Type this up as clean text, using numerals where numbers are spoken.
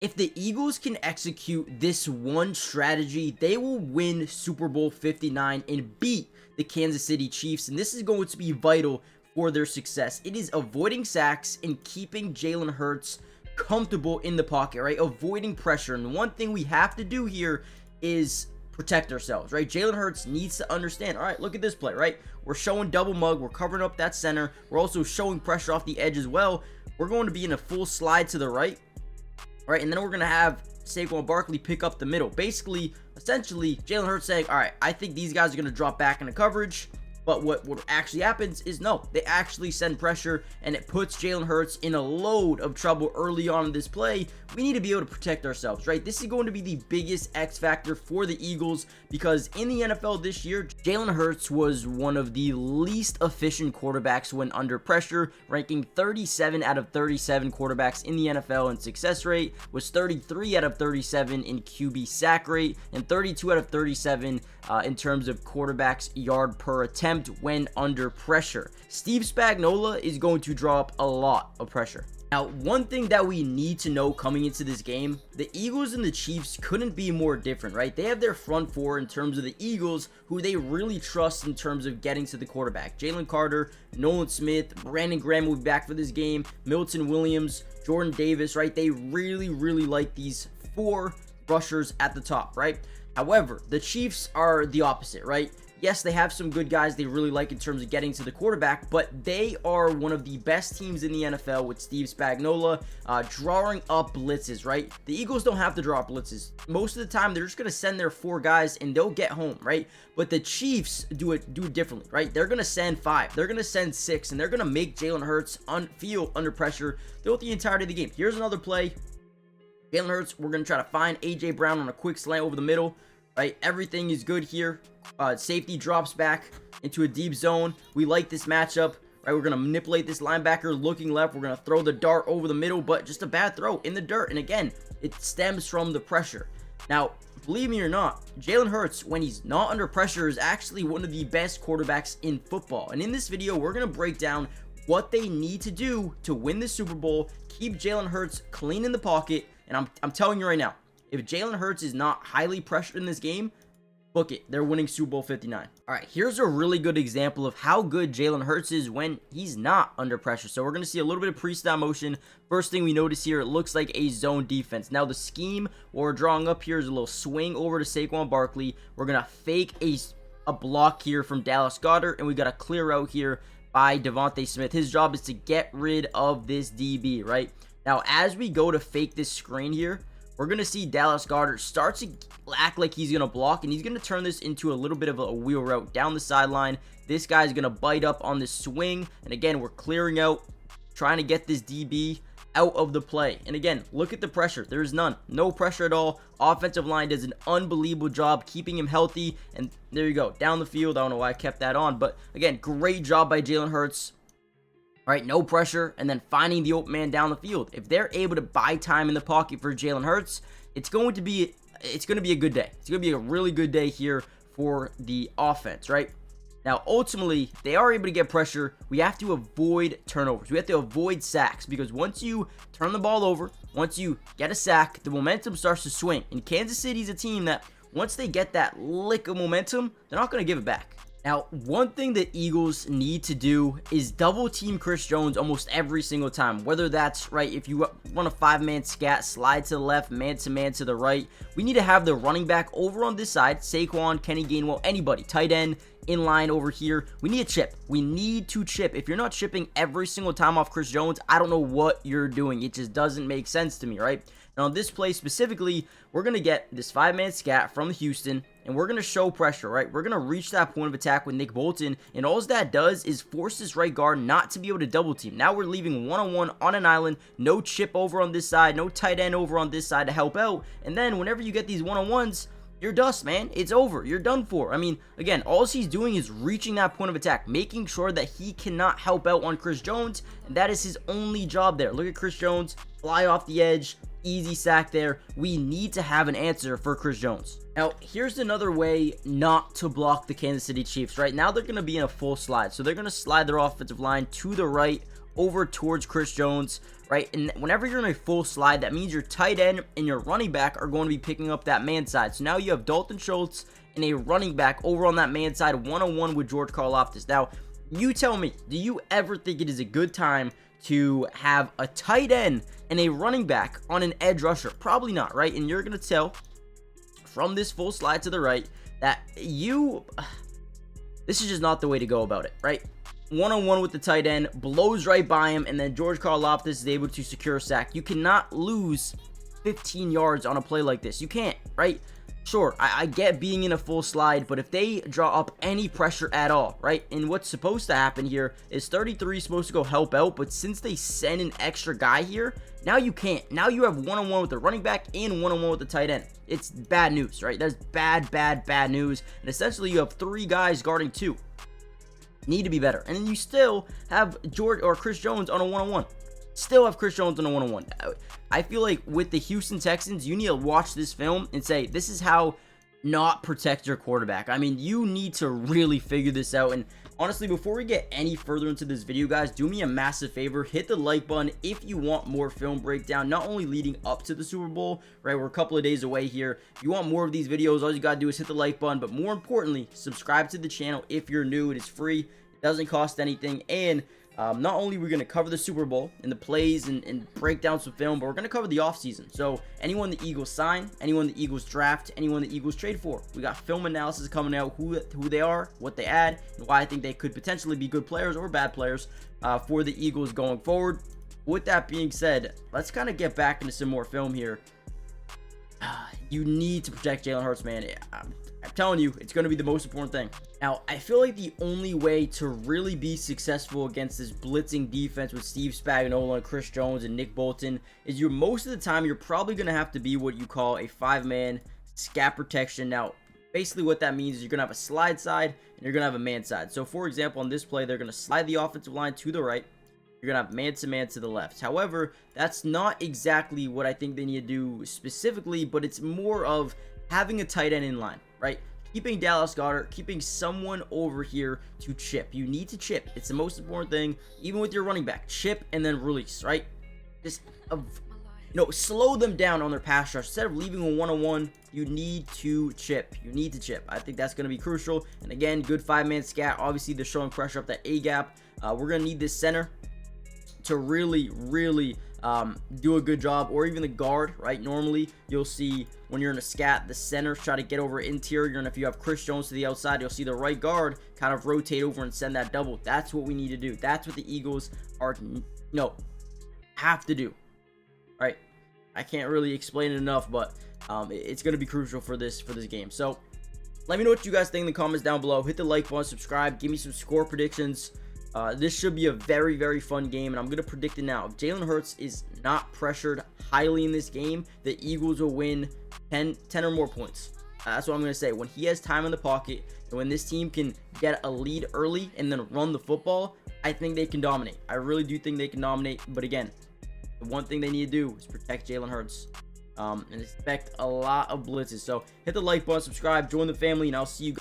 If the Eagles can execute this one strategy, they will win Super Bowl 59 and beat the Kansas City Chiefs, and this is going to be vital for their success. It is avoiding sacks and keeping Jalen Hurts comfortable in the pocket, right? Avoiding pressure. And one thing we have to do here is protect ourselves, right? Jalen Hurts needs to understand, all right, look at this play, right? We're showing double mug. We're covering up that center. We're also showing pressure off the edge as well. We're going to be in a full slide to the right. Right, and then we're going to have Saquon Barkley pick up the middle. Basically, essentially, Jalen Hurts saying, all right, I think these guys are going to drop back into coverage. But what actually happens is, no, they actually send pressure, and it puts Jalen Hurts in a load of trouble early on in this play. We need to be able to protect ourselves, right? This is going to be the biggest X factor for the Eagles, because in the NFL this year, Jalen Hurts was one of the least efficient quarterbacks when under pressure, ranking 37 out of 37 quarterbacks in the NFL in success rate, was 33 out of 37 in QB sack rate, and 32 out of 37 in terms of quarterbacks yard per attempt when under pressure. Steve Spagnuolo is going to draw up a lot of pressure. Now, one thing that we need to know coming into this game, the Eagles and the Chiefs couldn't be more different, right? They have their front four in terms of the Eagles, who they really trust in terms of getting to the quarterback. Jalen Carter, Nolan Smith, Brandon Graham will be back for this game, Milton Williams, Jordan Davis, right? They really like these four rushers at the top, right? However, the Chiefs are the opposite, right? Yes, they have some good guys they really like in terms of getting to the quarterback, but they are one of the best teams in the NFL with Steve Spagnuolo drawing up blitzes, right? The Eagles don't have to draw up blitzes. Most of the time, they're just going to send their four guys and they'll get home, right? But the Chiefs do it differently, right? They're going to send five. They're going to send six, and they're going to make Jalen Hurts feel under pressure throughout the entirety of the game. Here's another play. Jalen Hurts, we're going to try to find A.J. Brown on a quick slant over the middle, right? Everything is good here. Safety drops back into a deep zone. We like this matchup, right? We're going to manipulate this linebacker looking left. We're going to throw the dart over the middle, but just a bad throw in the dirt. And again, it stems from the pressure. Now, believe me or not, Jalen Hurts, when he's not under pressure, is actually one of the best quarterbacks in football. And in this video, we're going to break down what they need to do to win the Super Bowl, keep Jalen Hurts clean in the pocket. And I'm telling you right now, if Jalen Hurts is not highly pressured in this game, book it. They're winning Super Bowl 59. All right, here's a really good example of how good Jalen Hurts is when he's not under pressure. So we're going to see a little bit of pre-snap motion. First thing we notice here, it looks like a zone defense. Now the scheme we're drawing up here is a little swing over to Saquon Barkley. We're going to fake a block here from Dallas Goedert, and we got a clear out here by Devontae Smith. His job is to get rid of this DB, right? Now, as we go to fake this screen here, we're going to see Dallas Goedert start to act like he's going to block, and he's going to turn this into a little bit of a wheel route down the sideline. This guy's going to bite up on this swing, and again, we're clearing out, trying to get this DB out of the play. And again, look at the pressure. There's none. No pressure at all. Offensive line does an unbelievable job keeping him healthy, and there you go. Down the field. I don't know why I kept that on, but again, great job by Jalen Hurts. All right, no pressure, and then finding the open man down the field. If they're able to buy time in the pocket for Jalen Hurts, it's going to be a good day. It's going to be a really good day here for the offense, right? Now, ultimately, they are able to get pressure. We have to avoid turnovers. We have to avoid sacks, because once you turn the ball over, once you get a sack, the momentum starts to swing. And Kansas City's a team that once they get that lick of momentum, they're not going to give it back. Now, one thing the Eagles need to do is double team Chris Jones almost every single time. Whether that's, right, if you run a 5-man scat, slide to the left, man-to-man to the right. We need to have the running back over on this side, Saquon, Kenny Gainwell, anybody, tight end, in line over here. We need a chip. We need to chip. If you're not chipping every single time off Chris Jones, I don't know what you're doing. It just doesn't make sense to me, right? Now, on this play specifically, we're going to get this 5-man scat from the Houston, and we're going to show pressure, right? We're going to reach that point of attack with Nick Bolton, and all that does is force this right guard not to be able to double team. Now we're leaving one-on-one on an island, no chip over on this side, no tight end over on this side to help out, and then whenever you get these one-on-ones, you're dust, man. It's over. You're done for. I mean, again, all he's doing is reaching that point of attack, making sure that he cannot help out on Chris Jones, and that is his only job there. Look at Chris Jones, fly off the edge, easy sack there. We need to have an answer for Chris Jones. Now, here's another way not to block the Kansas City Chiefs. Right now, they're going to be in a full slide, so they're going to slide their offensive line to the right over towards Chris Jones, right? And whenever you're in a full slide, that means your tight end and your running back are going to be picking up that man side. So now you have Dalton Schultz and a running back over on that man side, one-on-one with George Karlaftis. Now, you tell me, do you ever think it is a good time to have a tight end and a running back on an edge rusher? Probably not, right? And you're going to tell from this full slide to the right that this is just not the way to go about it, right? One-on-one with the tight end, blows right by him, and then George Karlaftis is able to secure a sack. You cannot lose 15 yards on a play like this. You can't, right? Sure, I get being in a full slide, but if they draw up any pressure at all, right? And what's supposed to happen here is 33 is supposed to go help out, but since they send an extra guy here, now you can't. Now you have one-on-one with the running back and one-on-one with the tight end. It's bad news, right? That's bad news. And essentially, you have 3 guys guarding 2. Need to be better. And then you still have George or Chris Jones on a one-on-one. Still have Chris Jones on a one-on-one. I feel like with the Houston Texans, you need to watch this film and say, this is how not protect your quarterback. I mean, you need to really figure this out. And honestly, before we get any further into this video, guys, do me a massive favor. Hit the like button if you want more film breakdown, not only leading up to the Super Bowl, right? We're a couple of days away here. If you want more of these videos, all you got to do is hit the like button. But more importantly, subscribe to the channel if you're new. It is free. It doesn't cost anything. And not only are we going to cover the Super Bowl and the plays and break down some film, but we're going to cover the offseason. So anyone the Eagles sign, anyone the Eagles draft, anyone the Eagles trade for. We got film analysis coming out, who they are, what they add, and why I think they could potentially be good players or bad players for the Eagles going forward. With that being said, let's kind of get back into some more film here. You need to protect Jalen Hurts, man. I'm telling you, it's going to be the most important thing. Now, I feel like the only way to really be successful against this blitzing defense with Steve Spagnuolo and Chris Jones and Nick Bolton is most of the time, you're probably going to have to be what you call a 5-man scat protection. Now, basically what that means is you're going to have a slide side and you're going to have a man side. So, for example, on this play, they're going to slide the offensive line to the right. You're going to have man-to-man to the left. However, that's not exactly what I think they need to do specifically, but it's more of having a tight end in line, right? Keeping Dallas Goedert, keeping someone over here to chip. You need to chip. It's the most important thing, even with your running back. Chip and then release, right? Just, slow them down on their pass rush. Instead of leaving a one-on-one, you need to chip. You need to chip. I think that's going to be crucial. And again, good 5-man scat. Obviously, they're showing pressure up that A-gap. We're going to need this center to really do a good job, or even the guard, right? Normally you'll see when you're in a scat, the center try to get over interior, and if you have Chris Jones to the outside, you'll see the right guard kind of rotate over and send that double. That's what we need to do. That's what the Eagles have to do, right? I can't really explain it enough, but it's going to be crucial for this game. So let me know what you guys think in the comments down below. Hit the like button, subscribe, give me some score predictions. This should be a very fun game, and I'm going to predict it now. If Jalen Hurts is not pressured highly in this game, the Eagles will win 10 or more points. That's what I'm going to say. When he has time in the pocket, and when this team can get a lead early and then run the football, I think they can dominate. I really do think they can dominate, but again, the one thing they need to do is protect Jalen Hurts and expect a lot of blitzes. So hit the like button, subscribe, join the family, and I'll see you guys.